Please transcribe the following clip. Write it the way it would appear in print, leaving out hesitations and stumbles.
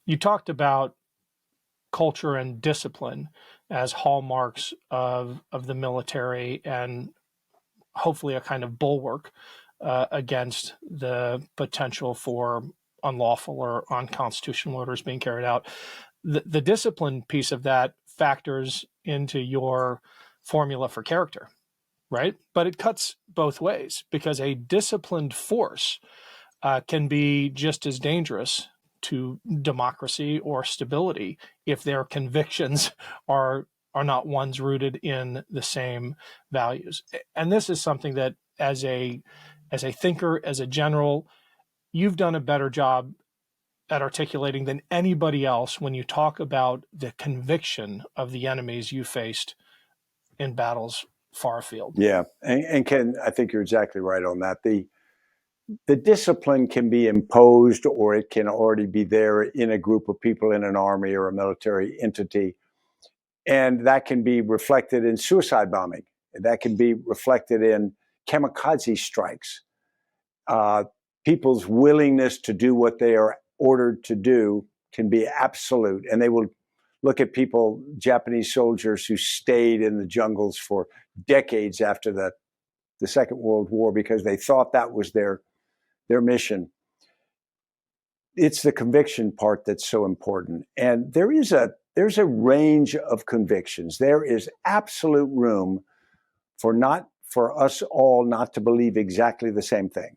You talked about culture and discipline as hallmarks of the military, and hopefully a kind of bulwark against the potential for unlawful or unconstitutional orders being carried out. The discipline piece of that factors into your formula for character, right? But it cuts both ways, because a disciplined force can be just as dangerous to democracy or stability if their convictions are not ones rooted in the same values. And this is something that, as a thinker, as a general, you've done a better job at articulating than anybody else when you talk about the conviction of the enemies you faced in battles far afield. Yeah, and Ken, I think you're exactly right on that. The discipline can be imposed, or it can already be there in a group of people in an army or a military entity. And that can be reflected in suicide bombing. That can be reflected in kamikaze strikes. People's willingness to do what they are ordered to do can be absolute. And they will look at people, Japanese soldiers who stayed in the jungles for decades after the Second World War because they thought that was their mission. It's the conviction part that's so important. And there's a range of convictions. There is absolute room for us all not to believe exactly the same thing.